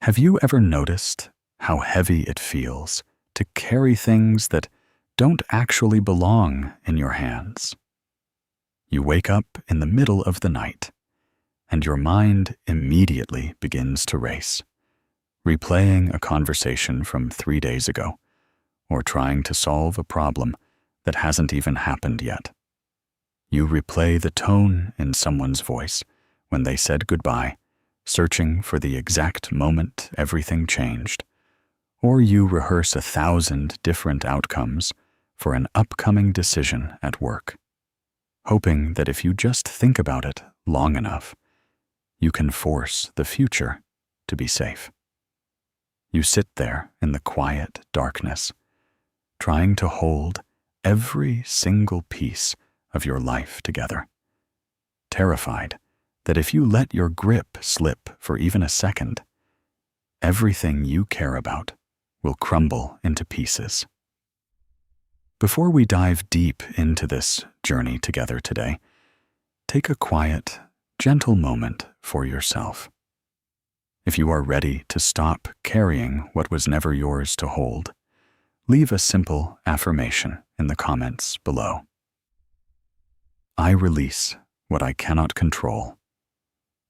Have you ever noticed how heavy it feels to carry things that don't actually belong in your hands? You wake up in the middle of the night, and your mind immediately begins to race, replaying a conversation from 3 days ago, or trying to solve a problem that hasn't even happened yet. You replay the tone in someone's voice when they said goodbye, searching for the exact moment everything changed, or you rehearse 1,000 different outcomes for an upcoming decision at work, hoping that if you just think about it long enough, you can force the future to be safe. You sit there in the quiet darkness, trying to hold every single piece of your life together, terrified that if you let your grip slip for even a second, everything you care about will crumble into pieces. Before we dive deep into this journey together today, take a quiet, gentle moment for yourself. If you are ready to stop carrying what was never yours to hold, leave a simple affirmation in the comments below. I release what I cannot control,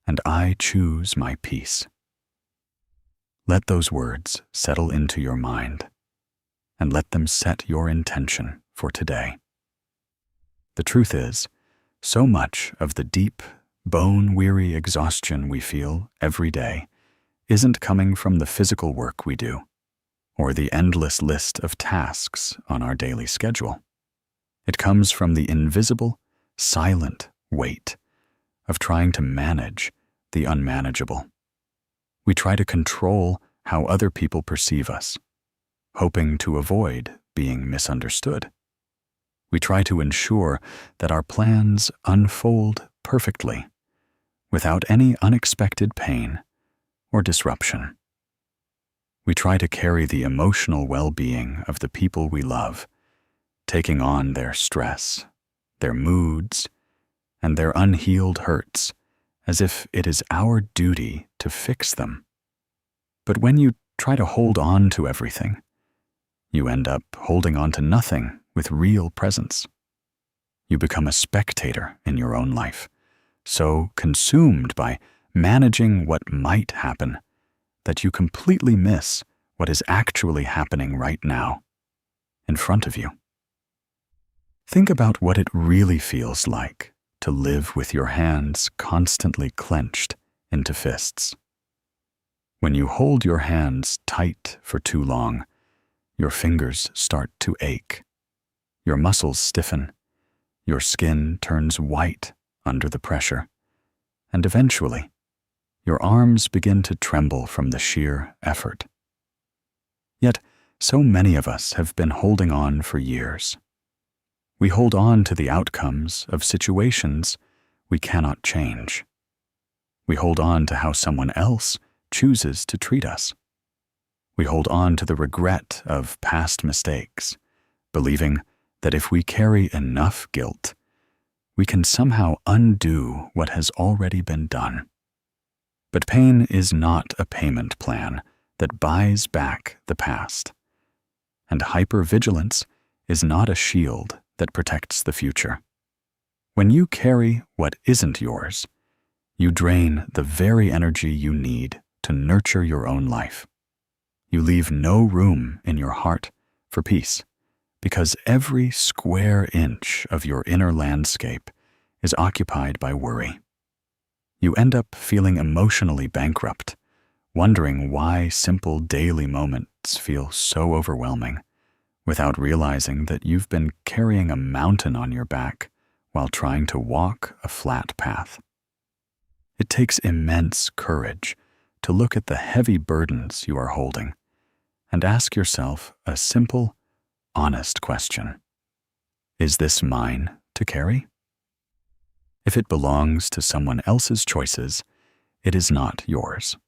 and I choose my peace. Let those words settle into your mind, and let them set your intention for today. The truth is, so much of the deep, bone-weary exhaustion we feel every day isn't coming from the physical work we do, or the endless list of tasks on our daily schedule. It comes from the invisible, silent weight of trying to manage the unmanageable. We try to control how other people perceive us, hoping to avoid being misunderstood. We try to ensure that our plans unfold perfectly, without any unexpected pain or disruption. We try to carry the emotional well-being of the people we love, taking on their stress, their moods, and their unhealed hurts, as if it is our duty to fix them. But when you try to hold on to everything, you end up holding on to nothing with real presence. You become a spectator in your own life, so consumed by managing what might happen that you completely miss what is actually happening right now, in front of you. Think about what it really feels like to live with your hands constantly clenched into fists. When you hold your hands tight for too long, your fingers start to ache, your muscles stiffen, your skin turns white under the pressure, and eventually, your arms begin to tremble from the sheer effort. Yet, so many of us have been holding on for years. We hold on to the outcomes of situations we cannot change. We hold on to how someone else chooses to treat us. We hold on to the regret of past mistakes, believing that if we carry enough guilt, we can somehow undo what has already been done. But pain is not a payment plan that buys back the past, and hypervigilance is not a shield that protects the future. When you carry what isn't yours, you drain the very energy you need to nurture your own life. You leave no room in your heart for peace, because every square inch of your inner landscape is occupied by worry. You end up feeling emotionally bankrupt, wondering why simple daily moments feel so overwhelming, without realizing that you've been carrying a mountain on your back while trying to walk a flat path. It takes immense courage to look at the heavy burdens you are holding and ask yourself a simple, honest question. Is this mine to carry? If it belongs to someone else's choices, it is not yours.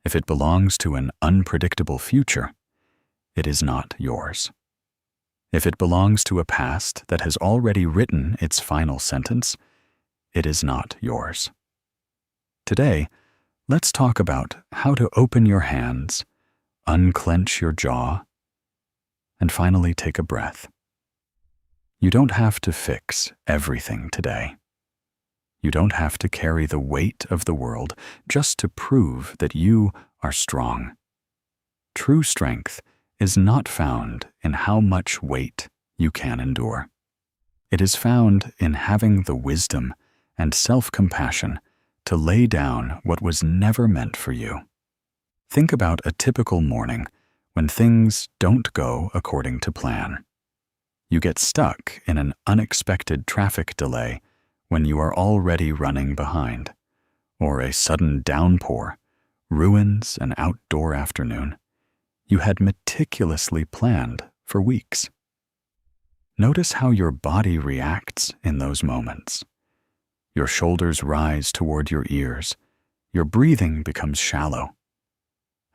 If it belongs to an unpredictable future, it is not yours. If it belongs to a past that has already written its final sentence, it is not yours. Today, let's talk about how to open your hands, unclench your jaw, and finally take a breath. You don't have to fix everything today. You don't have to carry the weight of the world just to prove that you are strong. True strength is not found in how much weight you can endure. It is found in having the wisdom and self-compassion to lay down what was never meant for you. Think about a typical morning when things don't go according to plan. You get stuck in an unexpected traffic delay when you are already running behind, or a sudden downpour ruins an outdoor afternoon you had meticulously planned for weeks. Notice how your body reacts in those moments. Your shoulders rise toward your ears, your breathing becomes shallow,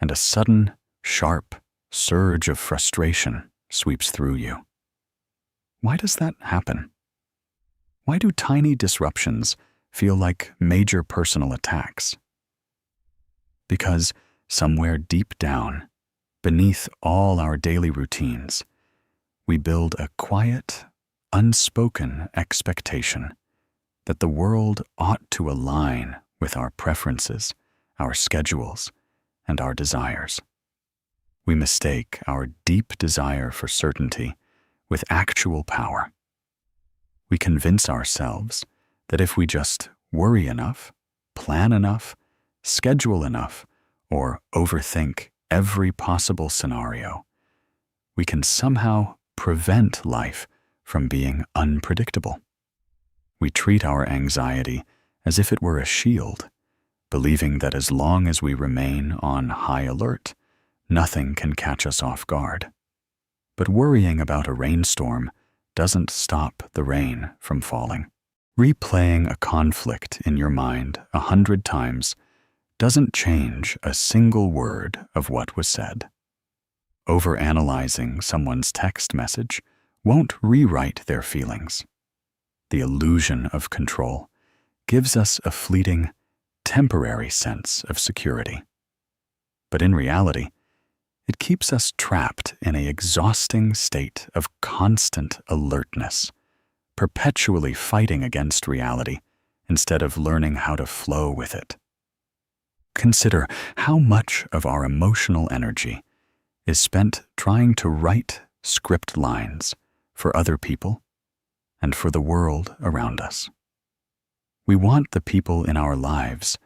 and a sudden, sharp surge of frustration sweeps through you. Why does that happen? Why do tiny disruptions feel like major personal attacks? Because somewhere deep down, beneath all our daily routines, we build a quiet, unspoken expectation that the world ought to align with our preferences, our schedules, and our desires. We mistake our deep desire for certainty with actual power. We convince ourselves that if we just worry enough, plan enough, schedule enough, or overthink every possible scenario, we can somehow prevent life from being unpredictable. We treat our anxiety as if it were a shield, believing that as long as we remain on high alert, nothing can catch us off guard. But worrying about a rainstorm doesn't stop the rain from falling. Replaying a conflict in your mind 100 times doesn't change a single word of what was said. Overanalyzing someone's text message won't rewrite their feelings. The illusion of control gives us a fleeting, temporary sense of security. But in reality, it keeps us trapped in an exhausting state of constant alertness, perpetually fighting against reality instead of learning how to flow with it. Consider how much of our emotional energy is spent trying to write script lines for other people and for the world around us. We want the people in our lives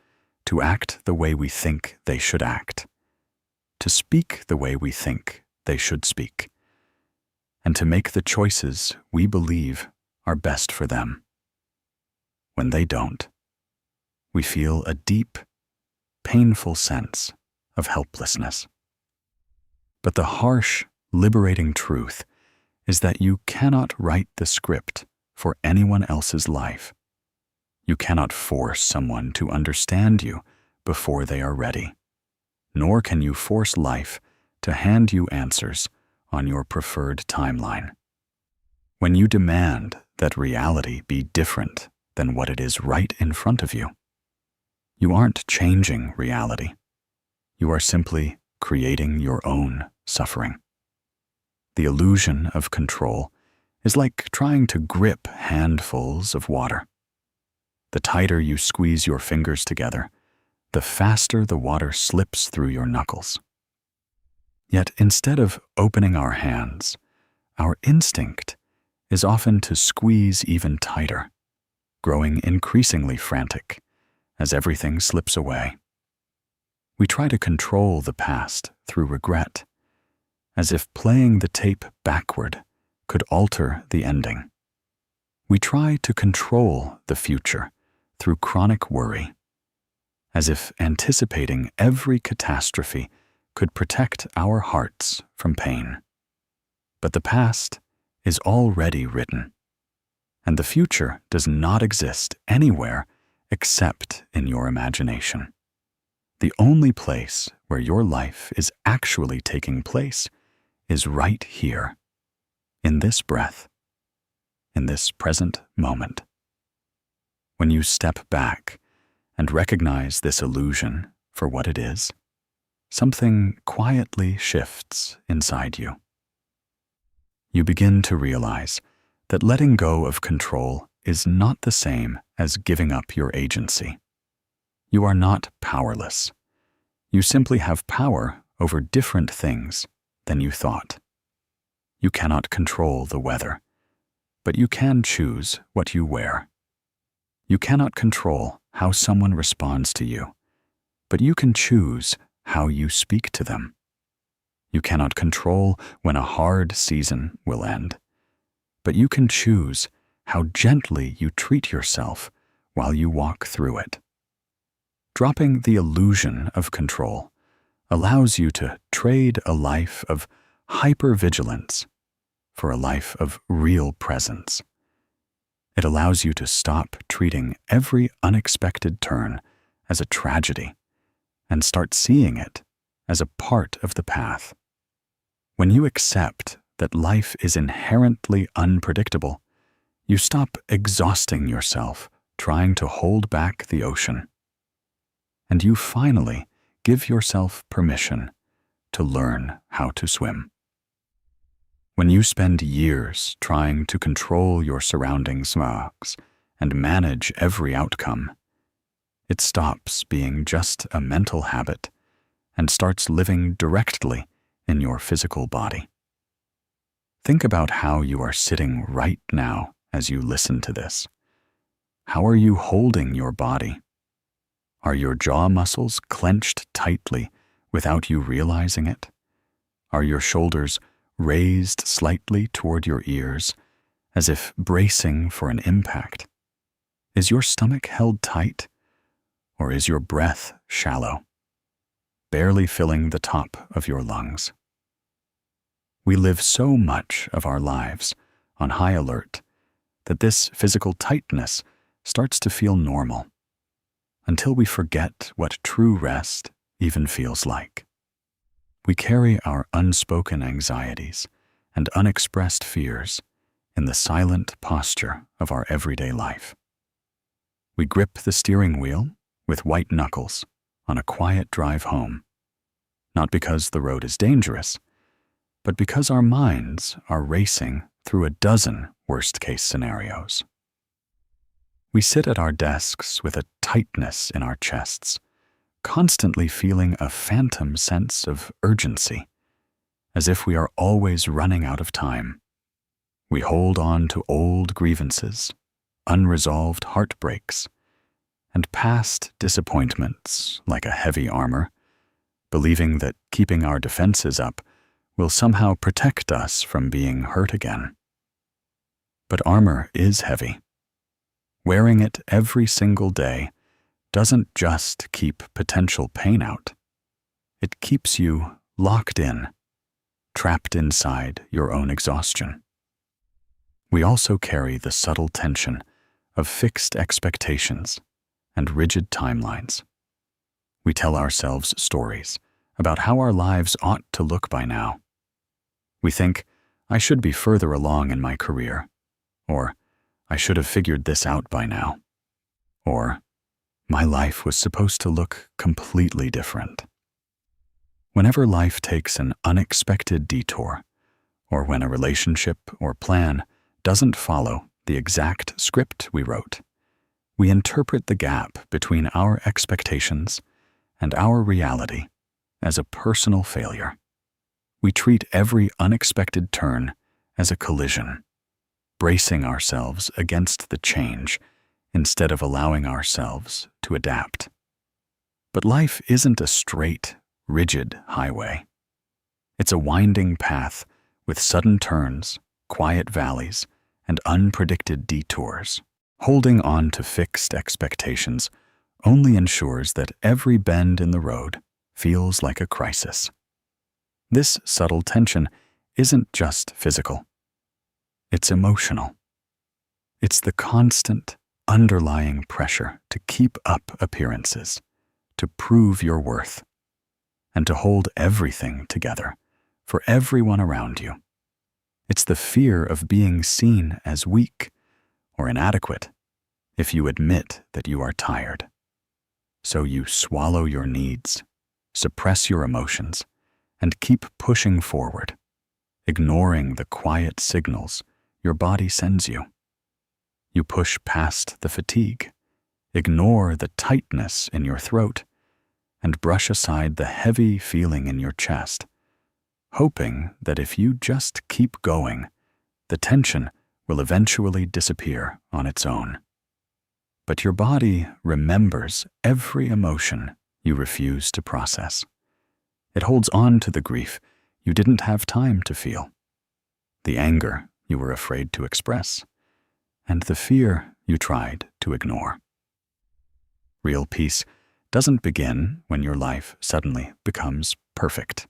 to act the way we think they should act, to speak the way we think they should speak, and to make the choices we believe are best for them. When they don't, we feel a deep, painful sense of helplessness. But the harsh, liberating truth is that you cannot write the script for anyone else's life. You cannot force someone to understand you before they are ready, nor can you force life to hand you answers on your preferred timeline. When you demand that reality be different than what it is right in front of you, you aren't changing reality. You are simply creating your own suffering. The illusion of control is like trying to grip handfuls of water. The tighter you squeeze your fingers together, the faster the water slips through your knuckles. Yet instead of opening our hands, our instinct is often to squeeze even tighter, growing increasingly frantic as everything slips away. We try to control the past through regret, as if playing the tape backward could alter the ending. We try to control the future through chronic worry, as if anticipating every catastrophe could protect our hearts from pain. But the past is already written, and the future does not exist anywhere except in your imagination. The only place where your life is actually taking place is right here, in this breath, in this present moment. When you step back and recognize this illusion for what it is, something quietly shifts inside you. You begin to realize that letting go of control is not the same as giving up your agency. You are not powerless. You simply have power over different things than you thought. You cannot control the weather, but you can choose what you wear. You cannot control how someone responds to you, but you can choose how you speak to them. You cannot control when a hard season will end, but you can choose how gently you treat yourself while you walk through it. Dropping the illusion of control allows you to trade a life of hypervigilance for a life of real presence. It allows you to stop treating every unexpected turn as a tragedy and start seeing it as a part of the path. When you accept that life is inherently unpredictable, you stop exhausting yourself trying to hold back the ocean. And you finally give yourself permission to learn how to swim. When you spend years trying to control your surroundings and manage every outcome, it stops being just a mental habit and starts living directly in your physical body. Think about how you are sitting right now as you listen to this. How are you holding your body? Are your jaw muscles clenched tightly without you realizing it? Are your shoulders raised slightly toward your ears, as if bracing for an impact? Is your stomach held tight, or is your breath shallow, barely filling the top of your lungs? We live so much of our lives on high alert that this physical tightness starts to feel normal, until we forget what true rest even feels like. We carry our unspoken anxieties and unexpressed fears in the silent posture of our everyday life. We grip the steering wheel with white knuckles on a quiet drive home, not because the road is dangerous, but because our minds are racing through a dozen worst-case scenarios. We sit at our desks with a tightness in our chests, constantly feeling a phantom sense of urgency, as if we are always running out of time. We hold on to old grievances, unresolved heartbreaks, and past disappointments like a heavy armor, believing that keeping our defenses up will somehow protect us from being hurt again. But armor is heavy. Wearing it every single day doesn't just keep potential pain out. It keeps you locked in, trapped inside your own exhaustion. We also carry the subtle tension of fixed expectations and rigid timelines. We tell ourselves stories about how our lives ought to look by now. We think, I should be further along in my career, or I should have figured this out by now, or my life was supposed to look completely different. Whenever life takes an unexpected detour, or when a relationship or plan doesn't follow the exact script we wrote, we interpret the gap between our expectations and our reality as a personal failure. We treat every unexpected turn as a collision, bracing ourselves against the change instead of allowing ourselves to adapt. But life isn't a straight, rigid highway. It's a winding path with sudden turns, quiet valleys, and unpredicted detours. Holding on to fixed expectations only ensures that every bend in the road feels like a crisis. This subtle tension isn't just physical. It's emotional. It's the constant, underlying pressure to keep up appearances, to prove your worth, and to hold everything together for everyone around you. It's the fear of being seen as weak or inadequate if you admit that you are tired. So you swallow your needs, suppress your emotions, and keep pushing forward, ignoring the quiet signals your body sends you. You push past the fatigue, ignore the tightness in your throat, and brush aside the heavy feeling in your chest, hoping that if you just keep going, the tension will eventually disappear on its own. But your body remembers every emotion you refuse to process. It holds on to the grief you didn't have time to feel, the anger you were afraid to express, and the fear you tried to ignore. Real peace doesn't begin when your life suddenly becomes perfect,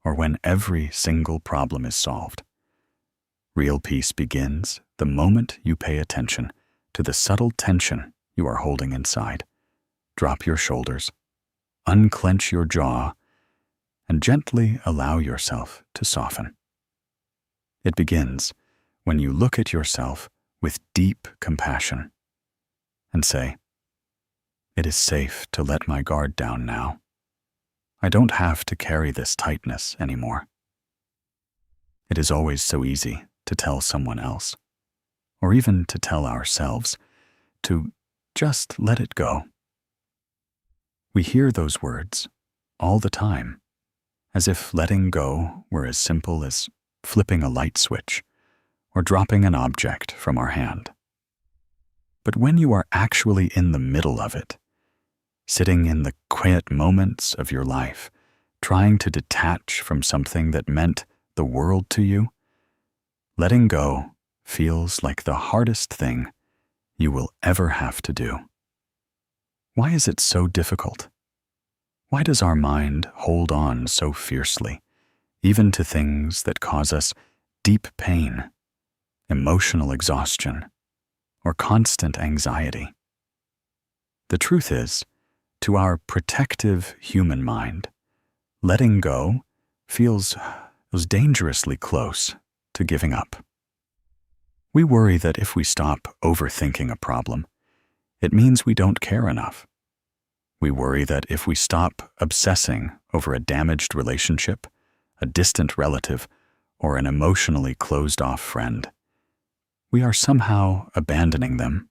or when every single problem is solved. Real peace begins the moment you pay attention to the subtle tension you are holding inside. Drop your shoulders, unclench your jaw, and gently allow yourself to soften. It begins when you look at yourself with deep compassion and say, "It is safe to let my guard down now. I don't have to carry this tightness anymore." It is always so easy to tell someone else, or even to tell ourselves, to just let it go. We hear those words all the time, as if letting go were as simple as flipping a light switch or dropping an object from our hand. But when you are actually in the middle of it, sitting in the quiet moments of your life, trying to detach from something that meant the world to you, letting go feels like the hardest thing you will ever have to do. Why is it so difficult? Why does our mind hold on so fiercely, even to things that cause us deep pain, emotional exhaustion, or constant anxiety? The truth is, to our protective human mind, letting go feels dangerously close to giving up. We worry that if we stop overthinking a problem, it means we don't care enough. We worry that if we stop obsessing over a damaged relationship, a distant relative, or an emotionally closed-off friend, we are somehow abandoning them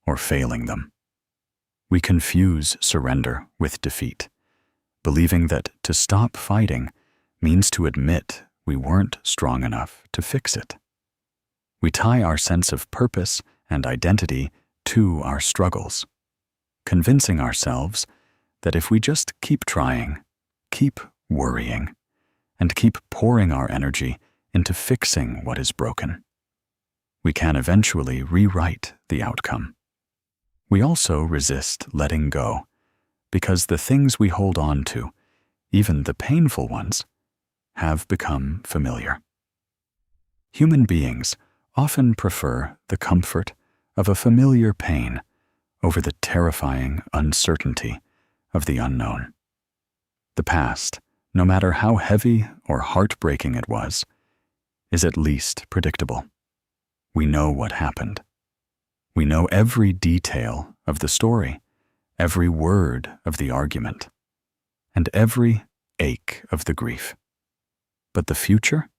or failing them. We confuse surrender with defeat, believing that to stop fighting means to admit we weren't strong enough to fix it. We tie our sense of purpose and identity to our struggles, convincing ourselves that if we just keep trying, keep worrying, and keep pouring our energy into fixing what is broken, we can eventually rewrite the outcome. We also resist letting go because the things we hold on to, even the painful ones, have become familiar. Human beings often prefer the comfort of a familiar pain over the terrifying uncertainty of the unknown. The past, no matter how heavy or heartbreaking it was, is at least predictable. We know what happened. We know every detail of the story, every word of the argument, and every ache of the grief. But the future?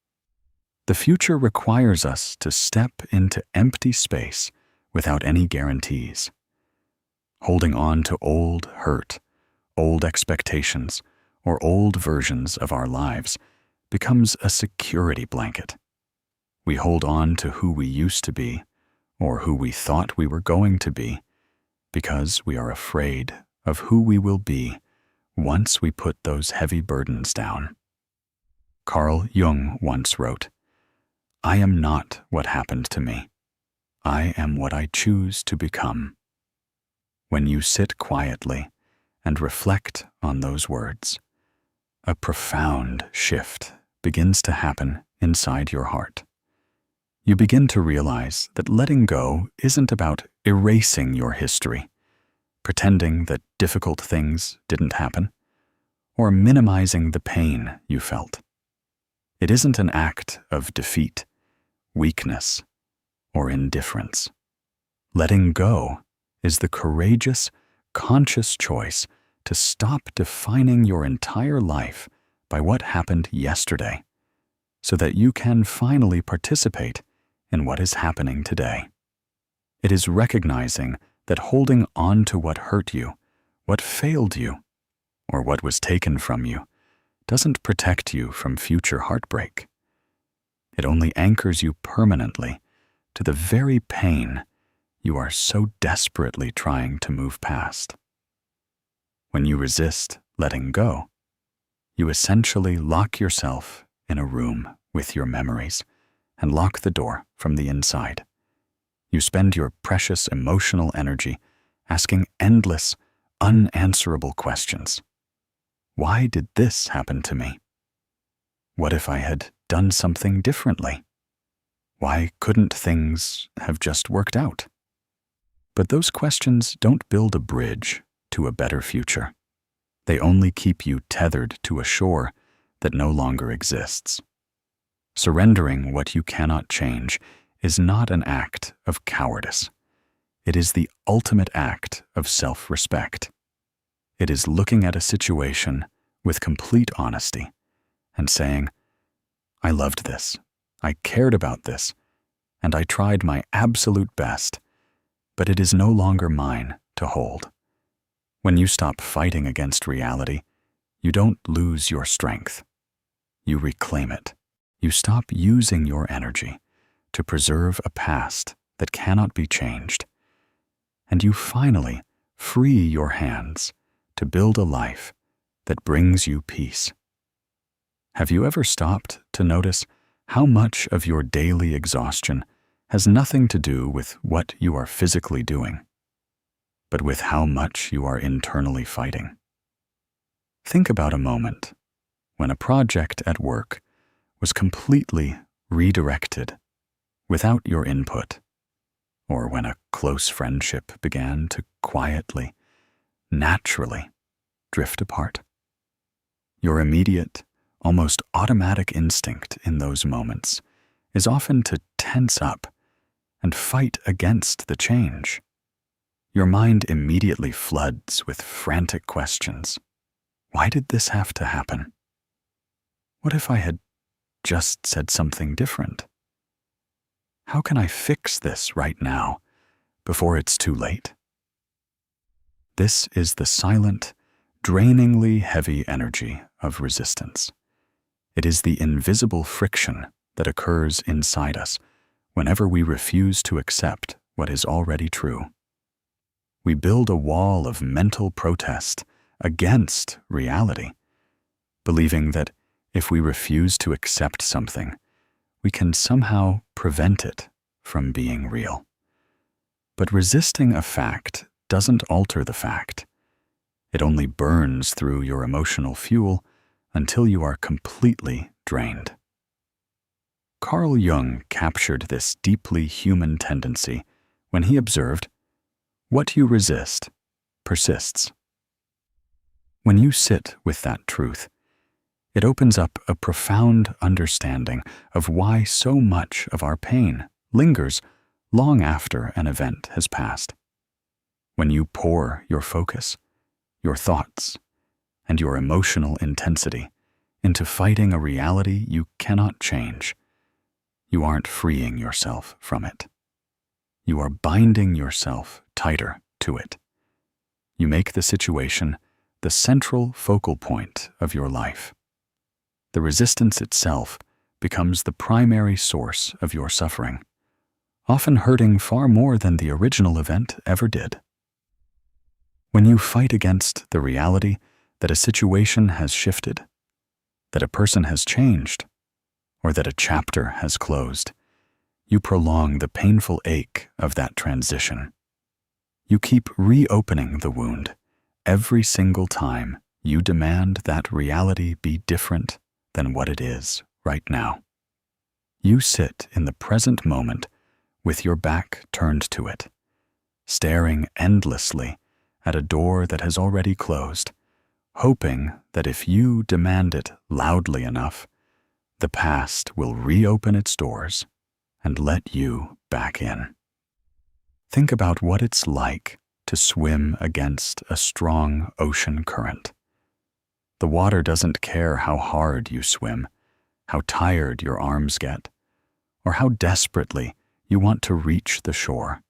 The future requires us to step into empty space without any guarantees. Holding on to old hurt, old expectations, or old versions of our lives becomes a security blanket. We hold on to who we used to be, or who we thought we were going to be, because we are afraid of who we will be once we put those heavy burdens down. Carl Jung once wrote, "I am not what happened to me. I am what I choose to become." When you sit quietly and reflect on those words, a profound shift begins to happen inside your heart. You begin to realize that letting go isn't about erasing your history, pretending that difficult things didn't happen, or minimizing the pain you felt. It isn't an act of defeat, weakness, or indifference. Letting go is the courageous, conscious choice to stop defining your entire life by what happened yesterday, so that you can finally participate in what is happening today. It is recognizing that holding on to what hurt you, what failed you, or what was taken from you doesn't protect you from future heartbreak. It only anchors you permanently to the very pain you are so desperately trying to move past. When you resist letting go, you essentially lock yourself in a room with your memories and lock the door from the inside. You spend your precious emotional energy asking endless, unanswerable questions. Why did this happen to me? What if I had done something differently? Why couldn't things have just worked out? But those questions don't build a bridge to a better future. They only keep you tethered to a shore that no longer exists. Surrendering what you cannot change is not an act of cowardice. It is the ultimate act of self-respect. It is looking at a situation with complete honesty and saying, I loved this, I cared about this, and I tried my absolute best, but it is no longer mine to hold. When you stop fighting against reality, you don't lose your strength. You reclaim it. You stop using your energy to preserve a past that cannot be changed. And you finally free your hands to build a life that brings you peace. Have you ever stopped to notice how much of your daily exhaustion has nothing to do with what you are physically doing, but with how much you are internally fighting? Think about a moment when a project at work was completely redirected without your input, or when a close friendship began to quietly, naturally drift apart. Your immediate, almost automatic instinct in those moments is often to tense up and fight against the change. Your mind immediately floods with frantic questions. Why did this have to happen? What if I had just said something different? How can I fix this right now before it's too late? This is the silent, drainingly heavy energy of resistance. It is the invisible friction that occurs inside us whenever we refuse to accept what is already true. We build a wall of mental protest against reality, believing that if we refuse to accept something, we can somehow prevent it from being real. But resisting a fact doesn't alter the fact. It only burns through your emotional fuel until you are completely drained. Carl Jung captured this deeply human tendency when he observed, "What you resist persists." When you sit with that truth, it opens up a profound understanding of why so much of our pain lingers long after an event has passed. When you pour your focus, your thoughts, and your emotional intensity into fighting a reality you cannot change, you aren't freeing yourself from it. You are binding yourself tighter to it. You make the situation the central focal point of your life. The resistance itself becomes the primary source of your suffering, often hurting far more than the original event ever did. When you fight against the reality that a situation has shifted, that a person has changed, or that a chapter has closed, you prolong the painful ache of that transition. You keep reopening the wound every single time you demand that reality be different than what it is right now. You sit in the present moment with your back turned to it, staring endlessly at a door that has already closed, hoping that if you demand it loudly enough, the past will reopen its doors and let you back in. Think about what it's like to swim against a strong ocean current. The water doesn't care how hard you swim, how tired your arms get, or how desperately you want to reach the shore.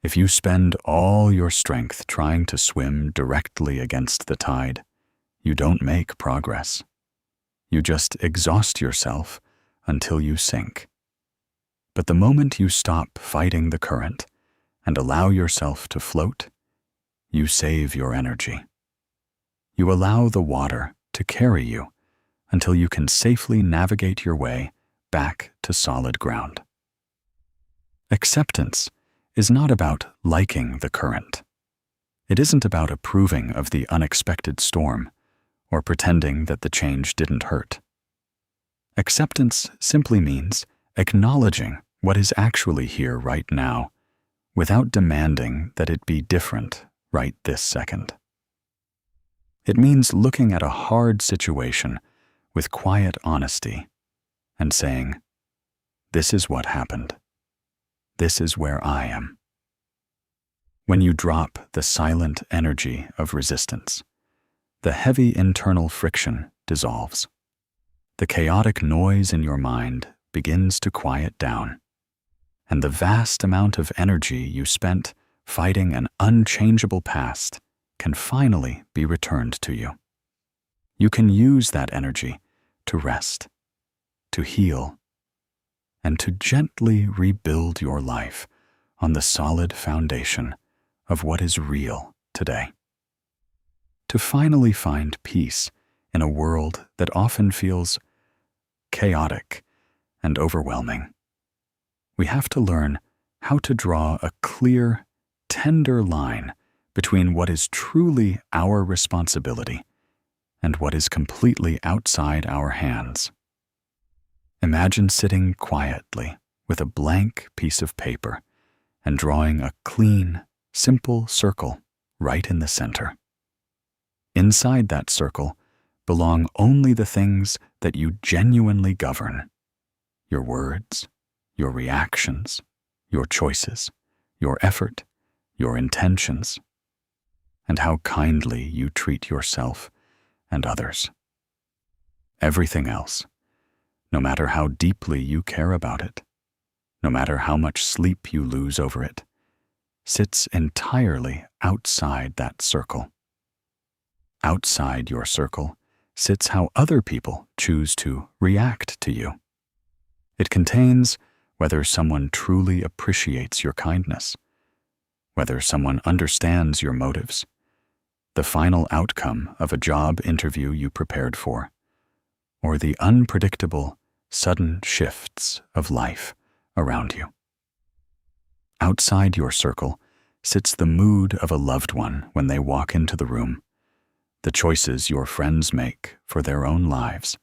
If you spend all your strength trying to swim directly against the tide, you don't make progress. You just exhaust yourself until you sink. But the moment you stop fighting the current and allow yourself to float, you save your energy. You allow the water to carry you until you can safely navigate your way back to solid ground. Acceptance is not about liking the current. It isn't about approving of the unexpected storm or pretending that the change didn't hurt. Acceptance simply means acknowledging what is actually here right now without demanding that it be different right this second. It means looking at a hard situation with quiet honesty and saying, "This is what happened. This is where I am." When you drop the silent energy of resistance, the heavy internal friction dissolves. The chaotic noise in your mind begins to quiet down, and the vast amount of energy you spent fighting an unchangeable past can finally be returned to you. You can use that energy to rest, to heal, and to gently rebuild your life on the solid foundation of what is real today. To finally find peace in a world that often feels chaotic and overwhelming, we have to learn how to draw a clear, tender line between what is truly our responsibility and what is completely outside our hands. Imagine sitting quietly with a blank piece of paper and drawing a clean, simple circle right in the center. Inside that circle belong only the things that you genuinely govern: your words, your reactions, your choices, your effort, your intentions, and how kindly you treat yourself and others. Everything else, no matter how deeply you care about it, no matter how much sleep you lose over it, sits entirely outside that circle. Outside your circle sits how other people choose to react to you. It contains whether someone truly appreciates your kindness, whether someone understands your motives, the final outcome of a job interview you prepared for, or the unpredictable, sudden shifts of life around you. Outside your circle sits the mood of a loved one when they walk into the room, the choices your friends make for their own lives,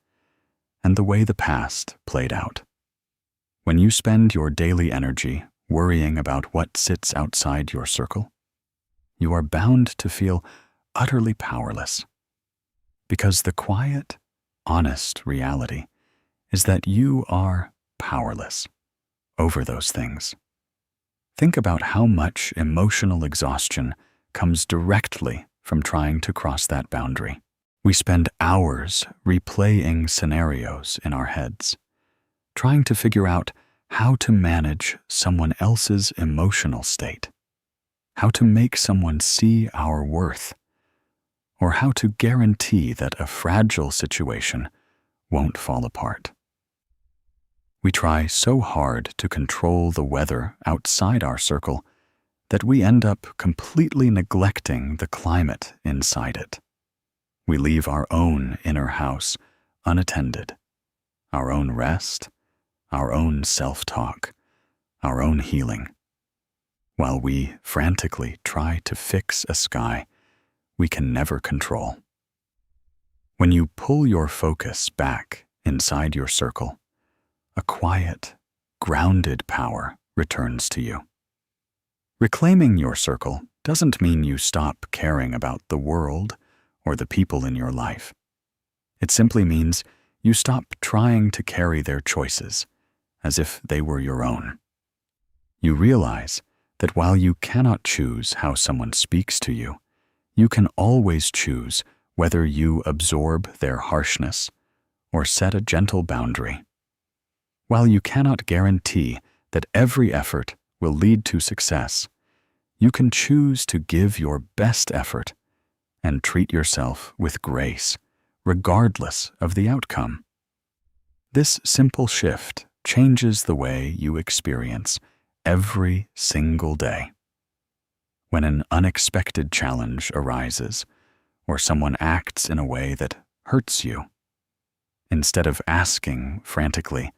and the way the past played out. When you spend your daily energy worrying about what sits outside your circle, you are bound to feel utterly powerless, because the quiet, honest reality is that you are powerless over those things. Think about how much emotional exhaustion comes directly from trying to cross that boundary. We spend hours replaying scenarios in our heads, trying to figure out how to manage someone else's emotional state, how to make someone see our worth, or how to guarantee that a fragile situation won't fall apart. We try so hard to control the weather outside our circle that we end up completely neglecting the climate inside it. We leave our own inner house unattended, our own rest, our own self-talk, our own healing, while we frantically try to fix a sky we can never control. When you pull your focus back inside your circle, a quiet, grounded power returns to you. Reclaiming your circle doesn't mean you stop caring about the world or the people in your life. It simply means you stop trying to carry their choices as if they were your own. You realize that while you cannot choose how someone speaks to you, you can always choose whether you absorb their harshness or set a gentle boundary. While you cannot guarantee that every effort will lead to success, you can choose to give your best effort and treat yourself with grace, regardless of the outcome. This simple shift changes the way you experience every single day. When an unexpected challenge arises, or someone acts in a way that hurts you, instead of asking frantically,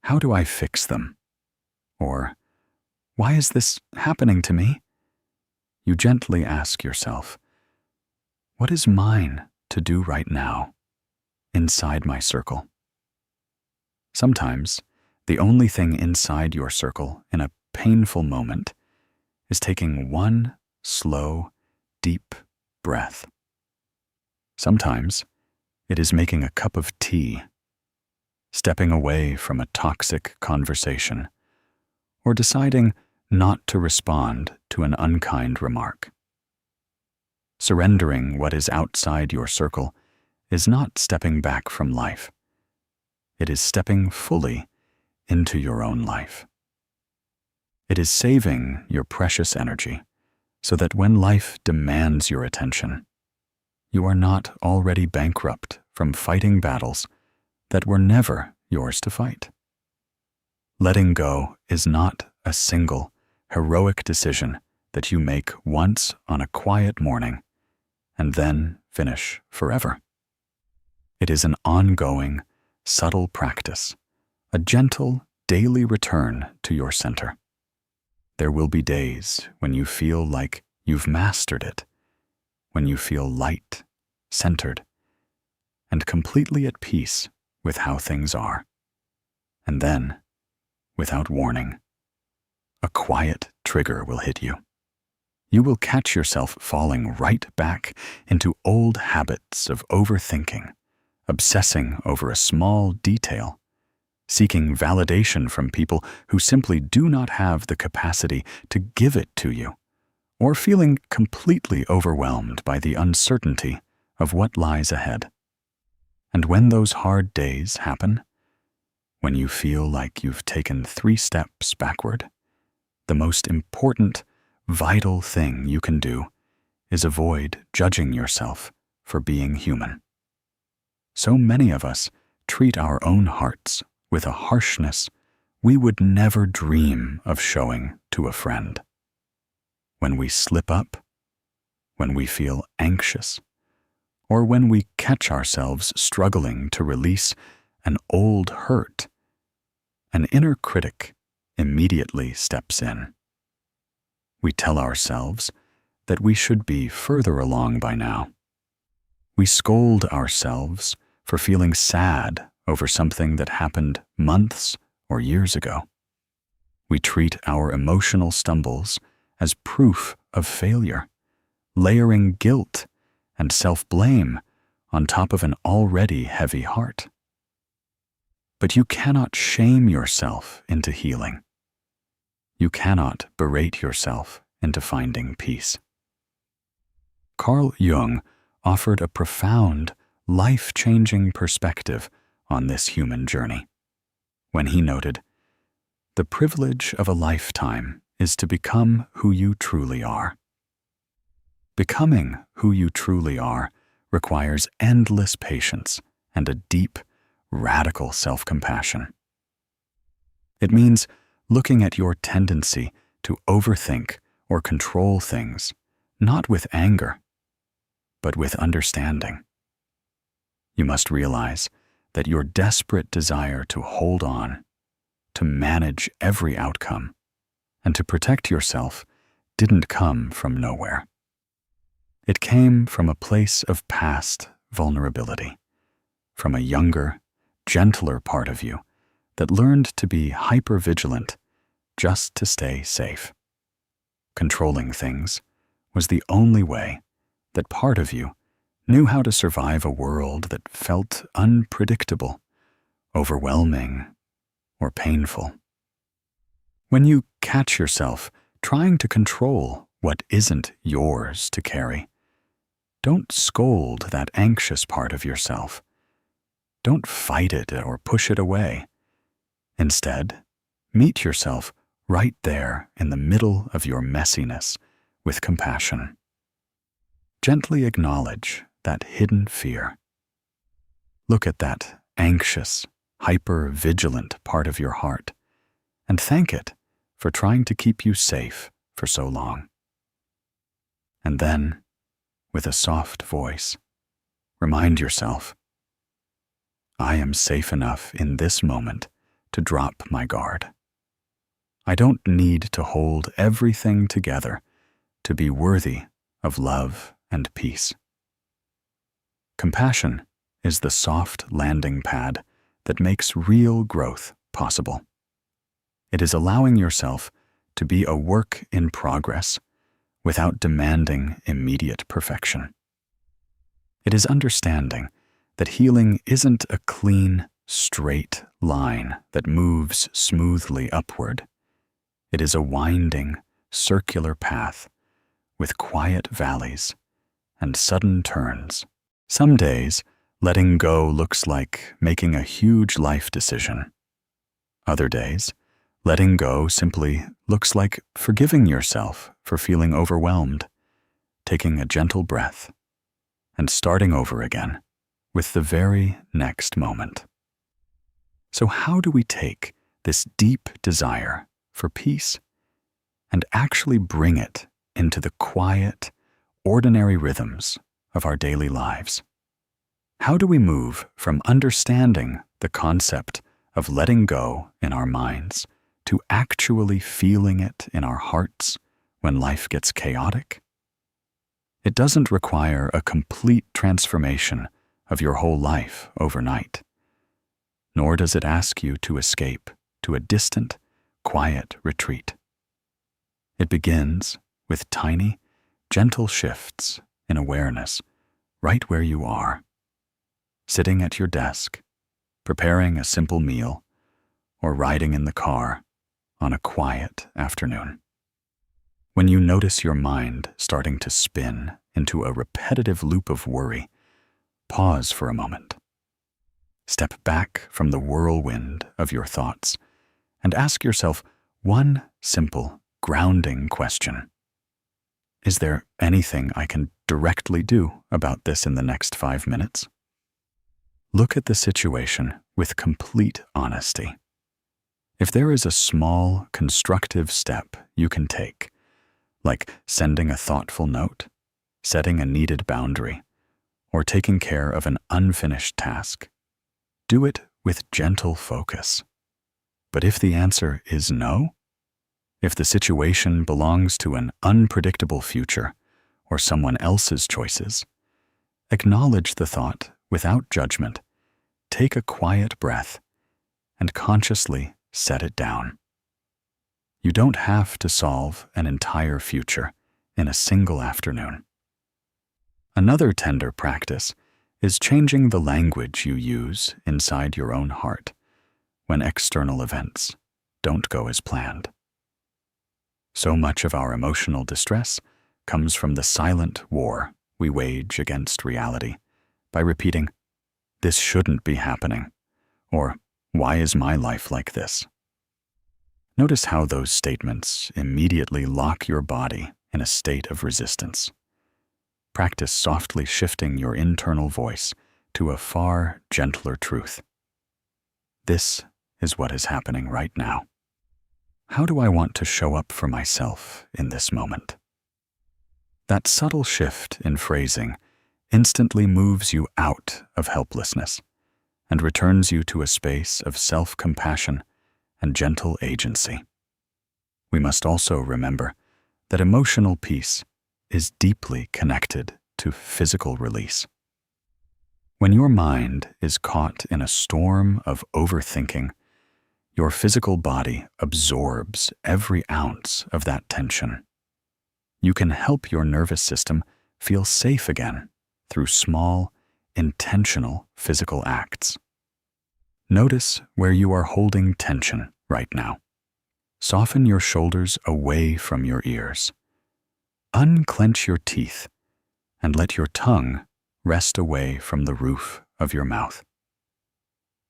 "How do I fix them?" or "Why is this happening to me?" you gently ask yourself, "What is mine to do right now, inside my circle?" Sometimes, the only thing inside your circle in a painful moment is taking one slow, deep breath. Sometimes, it is making a cup of tea, stepping away from a toxic conversation, or deciding not to respond to an unkind remark. Surrendering what is outside your circle is not stepping back from life. It is stepping fully into your own life. It is saving your precious energy so that when life demands your attention, you are not already bankrupt from fighting battles that were never yours to fight. Letting go is not a single, heroic decision that you make once on a quiet morning and then finish forever. It is an ongoing, subtle practice, a gentle, daily return to your center. There will be days when you feel like you've mastered it, when you feel light, centered, and completely at peace with how things are. And then, without warning, a quiet trigger will hit you. You will catch yourself falling right back into old habits of overthinking, obsessing over a small detail, seeking validation from people who simply do not have the capacity to give it to you, or feeling completely overwhelmed by the uncertainty of what lies ahead. And when those hard days happen, when you feel like you've taken 3 steps backward, the most important, vital thing you can do is avoid judging yourself for being human. So many of us treat our own hearts with a harshness we would never dream of showing to a friend. When we slip up, when we feel anxious, or when we catch ourselves struggling to release an old hurt, an inner critic immediately steps in. We tell ourselves that we should be further along by now. We scold ourselves for feeling sad over something that happened months or years ago. We treat our emotional stumbles as proof of failure, layering guilt and self-blame on top of an already heavy heart. But you cannot shame yourself into healing. You cannot berate yourself into finding peace. Carl Jung offered a profound, life-changing perspective on this human journey when he noted, "The privilege of a lifetime is to become who you truly are." Becoming who you truly are requires endless patience and a deep, radical self-compassion. It means looking at your tendency to overthink or control things, not with anger, but with understanding. You must realize that your desperate desire to hold on, to manage every outcome, and to protect yourself didn't come from nowhere. It came from a place of past vulnerability, from a younger, gentler part of you that learned to be hyper-vigilant just to stay safe. Controlling things was the only way that part of you knew how to survive a world that felt unpredictable, overwhelming, or painful. When you catch yourself trying to control what isn't yours to carry. Don't scold that anxious part of yourself. Don't fight it or push it away. Instead, meet yourself right there in the middle of your messiness with compassion. Gently acknowledge that hidden fear. Look at that anxious, hyper-vigilant part of your heart and thank it for trying to keep you safe for so long. And then, with a soft voice, remind yourself, I am safe enough in this moment to drop my guard. I don't need to hold everything together to be worthy of love and peace. Compassion is the soft landing pad that makes real growth possible. It is allowing yourself to be a work in progress without demanding immediate perfection. It is understanding that healing isn't a clean, straight line that moves smoothly upward. It is a winding, circular path with quiet valleys and sudden turns. Some days, letting go looks like making a huge life decision. Other days, letting go simply looks like forgiving yourself for feeling overwhelmed, taking a gentle breath, and starting over again with the very next moment. So how do we take this deep desire for peace and actually bring it into the quiet, ordinary rhythms of our daily lives? How do we move from understanding the concept of letting go in our minds to actually feeling it in our hearts when life gets chaotic? It doesn't require a complete transformation of your whole life overnight, nor does it ask you to escape to a distant, quiet retreat. It begins with tiny, gentle shifts in awareness right where you are, sitting at your desk, preparing a simple meal, or riding in the car on a quiet afternoon. When you notice your mind starting to spin into a repetitive loop of worry, pause for a moment. Step back from the whirlwind of your thoughts and ask yourself one simple, grounding question. Is there anything I can directly do about this in the next 5 minutes? Look at the situation with complete honesty. If there is a small, constructive step you can take, like sending a thoughtful note, setting a needed boundary, or taking care of an unfinished task, do it with gentle focus. But if the answer is no, if the situation belongs to an unpredictable future or someone else's choices, acknowledge the thought without judgment, take a quiet breath, and consciously set it down. You don't have to solve an entire future in a single afternoon. Another tender practice is changing the language you use inside your own heart when external events don't go as planned. So much of our emotional distress comes from the silent war we wage against reality by repeating, "This shouldn't be happening," or "Why is my life like this?" Notice how those statements immediately lock your body in a state of resistance. Practice softly shifting your internal voice to a far gentler truth. This is what is happening right now. How do I want to show up for myself in this moment? That subtle shift in phrasing instantly moves you out of helplessness and returns you to a space of self-compassion and gentle agency. We must also remember that emotional peace is deeply connected to physical release. When your mind is caught in a storm of overthinking, your physical body absorbs every ounce of that tension. You can help your nervous system feel safe again through small, intentional physical acts. Notice where you are holding tension right now. soften your shoulders away from your ears. Unclench your teeth and let your tongue rest away from the roof of your mouth.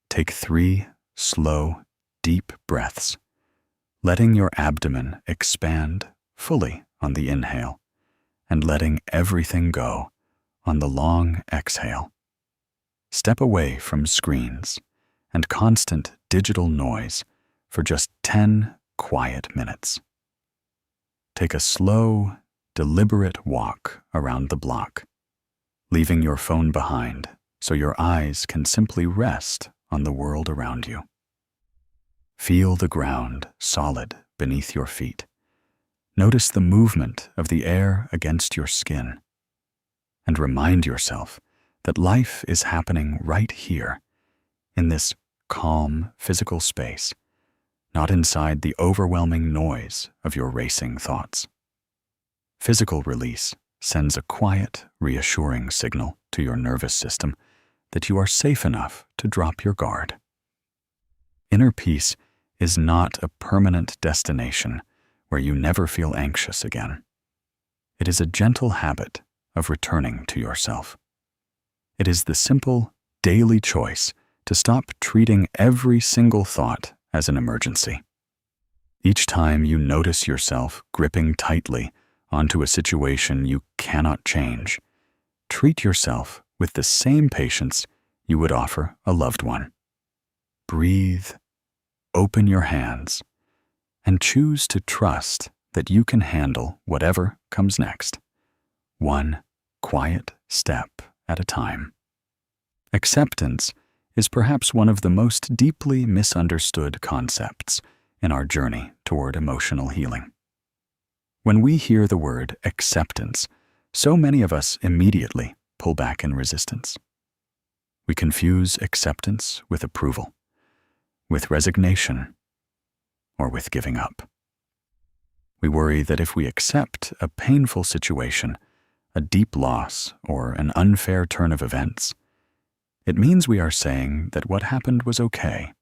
Take 3 slow, deep breaths, letting your abdomen expand fully on the inhale and letting everything go on the long exhale. Step away from screens and constant digital noise for just 10 quiet minutes. Take a slow, deliberate walk around the block, leaving your phone behind so your eyes can simply rest on the world around you. Feel the ground solid beneath your feet. Notice the movement of the air against your skin. And remind yourself that life is happening right here, in this calm physical space, not inside the overwhelming noise of your racing thoughts. Physical release sends a quiet, reassuring signal to your nervous system that you are safe enough to drop your guard. Inner peace is not a permanent destination where you never feel anxious again. It is a gentle habit of returning to yourself. It is the simple, daily choice to stop treating every single thought as an emergency. Each time you notice yourself gripping tightly onto a situation you cannot change, treat yourself with the same patience you would offer a loved one. Breathe, open your hands, and choose to trust that you can handle whatever comes next, one quiet step at a time. Acceptance is perhaps one of the most deeply misunderstood concepts in our journey toward emotional healing. When we hear the word acceptance, so many of us immediately pull back in resistance. We confuse acceptance with approval, with resignation, or with giving up. We worry that if we accept a painful situation, a deep loss, or an unfair turn of events, it means we are saying that what happened was okay,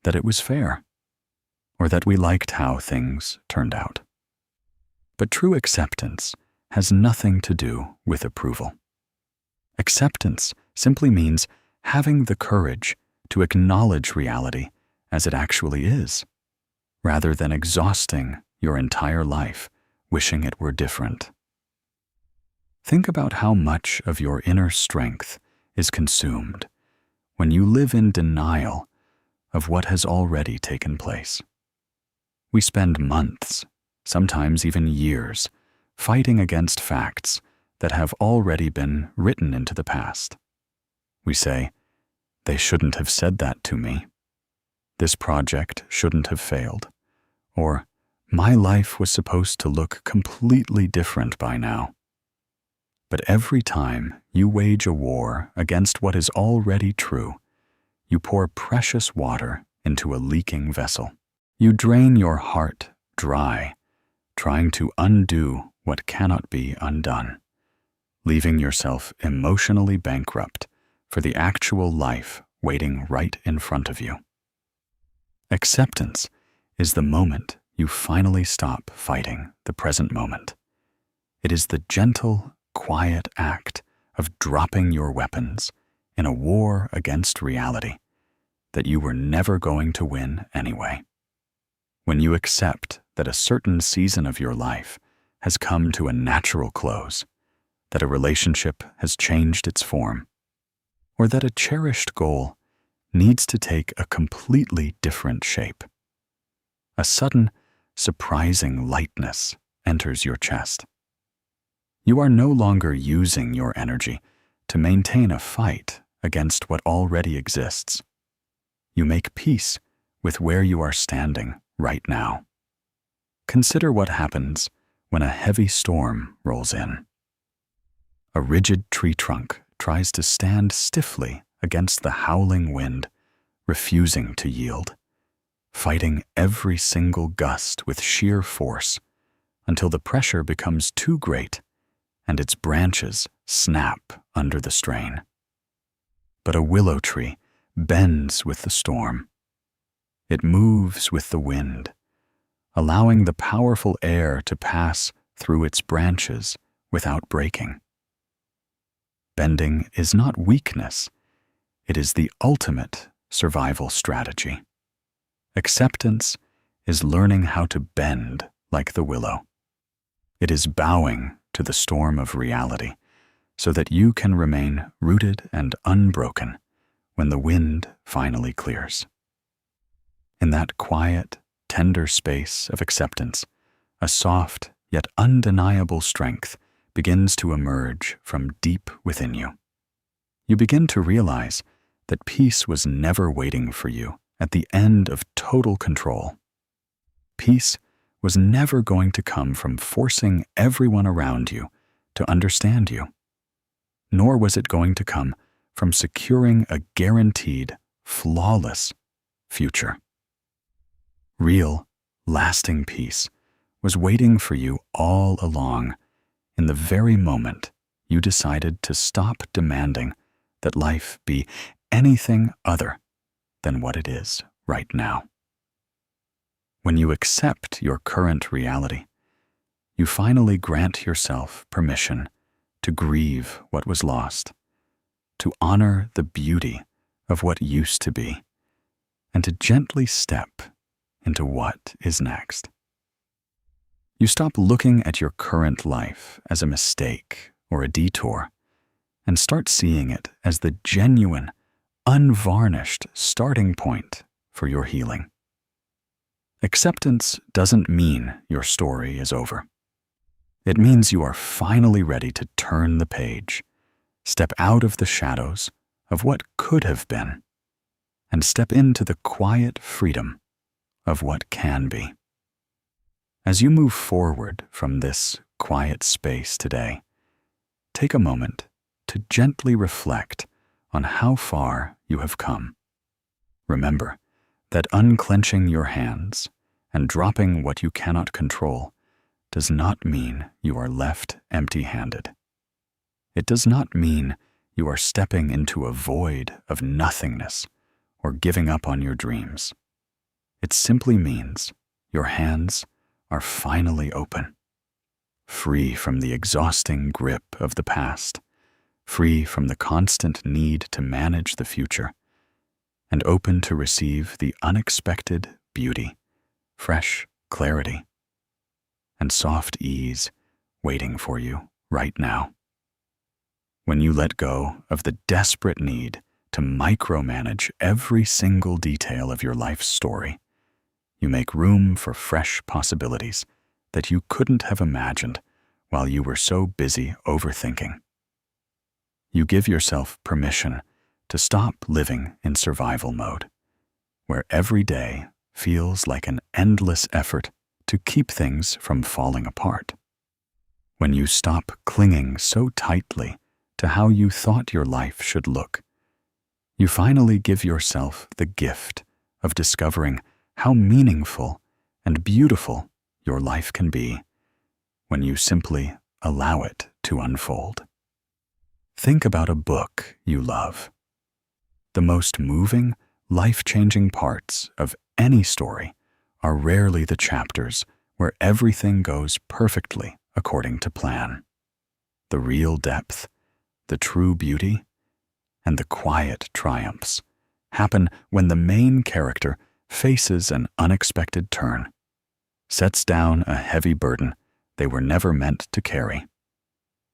that it was fair, or that we liked how things turned out. But true acceptance has nothing to do with approval. Acceptance simply means having the courage to acknowledge reality as it actually is, rather than exhausting your entire life wishing it were different. Think about how much of your inner strength is consumed when you live in denial of what has already taken place. We spend months, sometimes even years, fighting against facts that have already been written into the past. We say, "They shouldn't have said that to me. This project shouldn't have failed." Or, "My life was supposed to look completely different by now." But every time you wage a war against what is already true, you pour precious water into a leaking vessel. You drain your heart dry, trying to undo what cannot be undone, leaving yourself emotionally bankrupt for the actual life waiting right in front of you. Acceptance is the moment you finally stop fighting the present moment. It is the gentle, quiet act of dropping your weapons in a war against reality that you were never going to win anyway. When you accept that a certain season of your life has come to a natural close, that a relationship has changed its form, or that a cherished goal needs to take a completely different shape, a sudden, surprising lightness enters your chest. You are no longer using your energy to maintain a fight against what already exists. You make peace with where you are standing right now. Consider what happens when a heavy storm rolls in. A rigid tree trunk tries to stand stiffly against the howling wind, refusing to yield, fighting every single gust with sheer force until the pressure becomes too great and its branches snap under the strain. But a willow tree bends with the storm. It moves with the wind, allowing the powerful air to pass through its branches without breaking. Bending is not weakness, it is the ultimate survival strategy. Acceptance is learning how to bend like the willow. It is bowing to the storm of reality so that you can remain rooted and unbroken when the wind finally clears. In that quiet, tender space of acceptance, a soft yet undeniable strength begins to emerge from deep within you. You begin to realize that peace was never waiting for you at the end of total control. Peace was never going to come from forcing everyone around you to understand you, nor was it going to come from securing a guaranteed, flawless future. Real, lasting peace was waiting for you all along in the very moment you decided to stop demanding that life be anything other than what it is right now. When you accept your current reality, you finally grant yourself permission to grieve what was lost, to honor the beauty of what used to be, and to gently step into what is next. You stop looking at your current life as a mistake or a detour, and start seeing it as the genuine, unvarnished starting point for your healing. Acceptance doesn't mean your story is over. It means you are finally ready to turn the page, step out of the shadows of what could have been, and step into the quiet freedom of what can be. As you move forward from this quiet space today, take a moment to gently reflect on how far you have come. Remember that unclenching your hands and dropping what you cannot control does not mean you are left empty-handed. It does not mean you are stepping into a void of nothingness or giving up on your dreams. It simply means your hands are finally open, free from the exhausting grip of the past, free from the constant need to manage the future, and open to receive the unexpected beauty, fresh clarity, and soft ease waiting for you right now. When you let go of the desperate need to micromanage every single detail of your life's story, you make room for fresh possibilities that you couldn't have imagined while you were so busy overthinking. You give yourself permission to stop living in survival mode, where every day feels like an endless effort to keep things from falling apart. When you stop clinging so tightly to how you thought your life should look, you finally give yourself the gift of discovering how meaningful and beautiful your life can be when you simply allow it to unfold. Think about a book you love. The most moving, life-changing parts of any story are rarely the chapters where everything goes perfectly according to plan. The real depth, the true beauty, and the quiet triumphs happen when the main character faces an unexpected turn, sets down a heavy burden they were never meant to carry,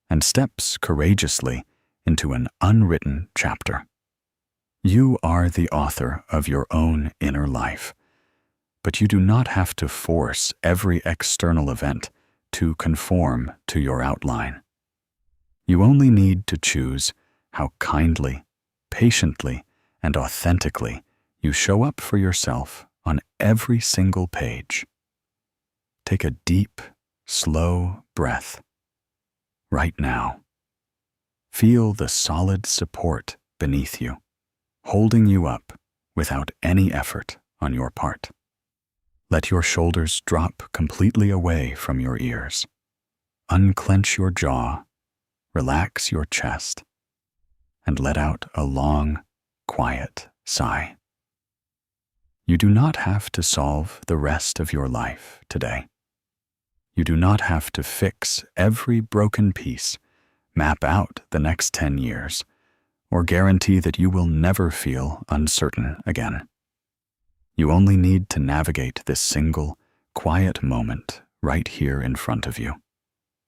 and steps courageously into an unwritten chapter. You are the author of your own inner life, but you do not have to force every external event to conform to your outline. You only need to choose how kindly, patiently, and authentically you show up for yourself on every single page. Take a deep, slow breath. Right now, feel the solid support beneath you, holding you up without any effort on your part. Let your shoulders drop completely away from your ears. Unclench your jaw, relax your chest, and let out a long, quiet sigh. You do not have to solve the rest of your life today. You do not have to fix every broken piece, map out the next 10 years, or guarantee that you will never feel uncertain again. You only need to navigate this single, quiet moment right here in front of you,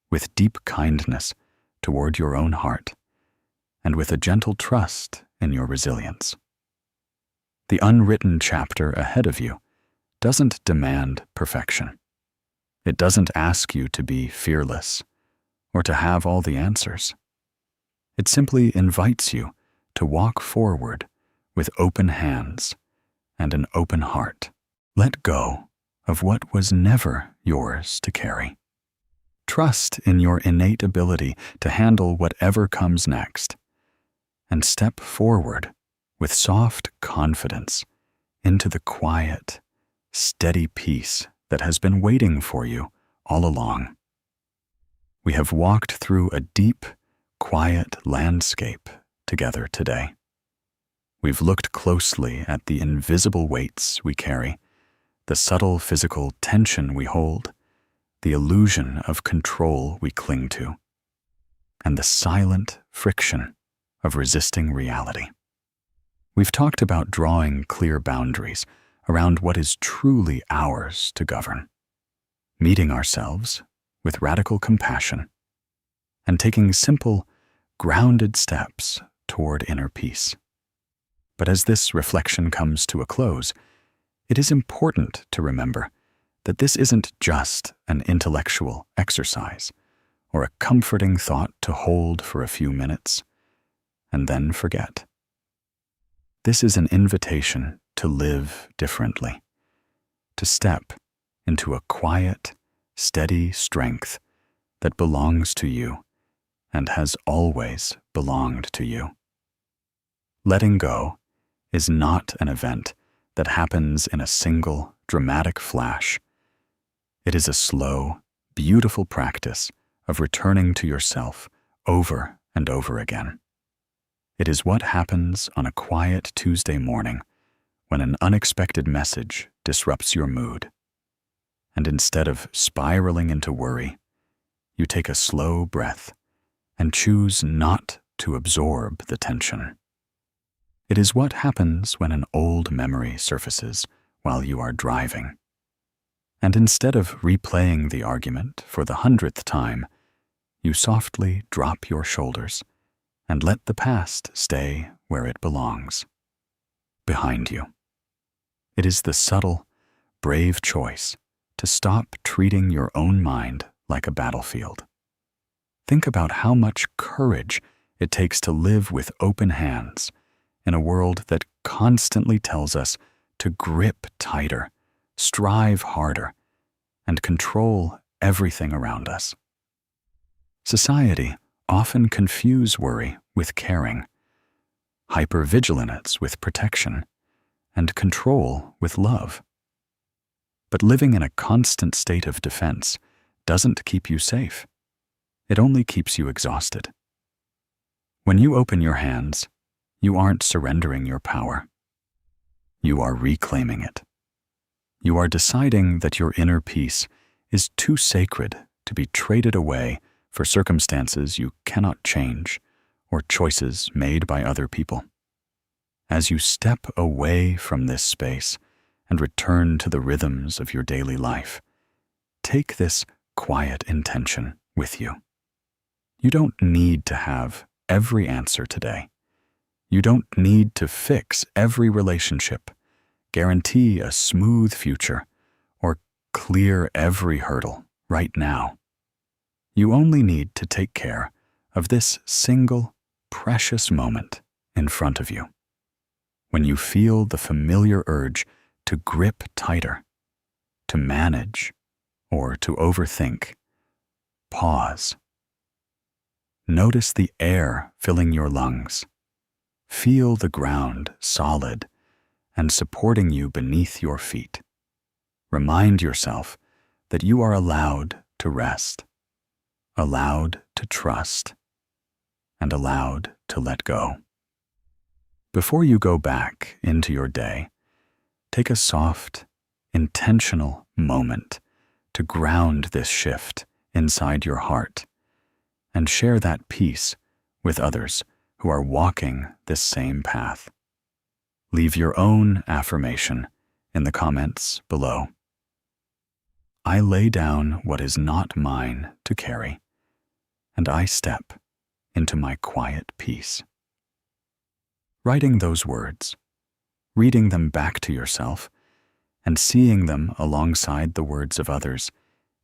with deep kindness toward your own heart, and with a gentle trust in your resilience. The unwritten chapter ahead of you doesn't demand perfection. It doesn't ask you to be fearless or to have all the answers. It simply invites you to walk forward with open hands and an open heart. Let go of what was never yours to carry. Trust in your innate ability to handle whatever comes next, and step forward with soft confidence into the quiet, steady peace that has been waiting for you all along. We have walked through a deep, quiet landscape together today. We've looked closely at the invisible weights we carry, the subtle physical tension we hold, the illusion of control we cling to, and the silent friction of resisting reality. We've talked about drawing clear boundaries around what is truly ours to govern, meeting ourselves with radical compassion, and taking simple, grounded steps toward inner peace. But as this reflection comes to a close, it is important to remember that this isn't just an intellectual exercise or a comforting thought to hold for a few minutes and then forget. This is an invitation to live differently, to step into a quiet, steady strength that belongs to you and has always belonged to you. Letting go is not an event that happens in a single, dramatic flash. It is a slow, beautiful practice of returning to yourself over and over again. It is what happens on a quiet Tuesday morning when an unexpected message disrupts your mood. And instead of spiraling into worry, you take a slow breath and choose not to absorb the tension. It is what happens when an old memory surfaces while you are driving. And instead of replaying the argument for the 100th time, you softly drop your shoulders and let the past stay where it belongs, behind you. It is the subtle, brave choice to stop treating your own mind like a battlefield. Think about how much courage it takes to live with open hands in a world that constantly tells us to grip tighter, strive harder, and control everything around us. Society often confuses worry with caring, hypervigilance with protection, and control with love. But living in a constant state of defense doesn't keep you safe. It only keeps you exhausted. When you open your hands, you aren't surrendering your power. You are reclaiming it. You are deciding that your inner peace is too sacred to be traded away for circumstances you cannot change or choices made by other people. As you step away from this space and return to the rhythms of your daily life, take this quiet intention with you. You don't need to have every answer today. You don't need to fix every relationship, guarantee a smooth future, or clear every hurdle right now. You only need to take care of this single, precious moment in front of you. When you feel the familiar urge to grip tighter, to manage, or to overthink, pause. Notice the air filling your lungs. Feel the ground solid and supporting you beneath your feet. Remind yourself that you are allowed to rest, allowed to trust, and allowed to let go. Before you go back into your day, Take a soft, intentional moment to ground this shift inside your heart and share that peace with others who are walking this same path. Leave your own affirmation in the comments below. I lay down what is not mine to carry, and I step into my quiet peace. Writing those words, reading them back to yourself, and seeing them alongside the words of others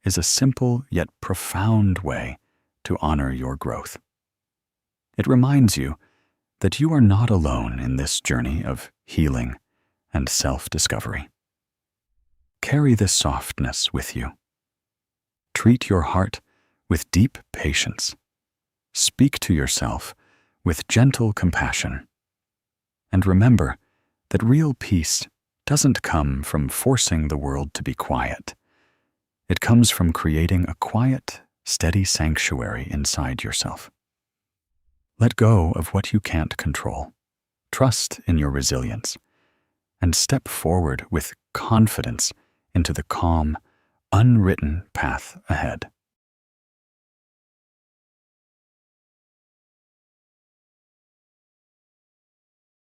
is a simple yet profound way to honor your growth. It reminds you that you are not alone in this journey of healing and self-discovery. Carry this softness with you. Treat your heart with deep patience. Speak to yourself with gentle compassion. And remember that real peace doesn't come from forcing the world to be quiet. It comes from creating a quiet, steady sanctuary inside yourself. Let go of what you can't control. Trust in your resilience, and step forward with confidence into the calm, unwritten path ahead.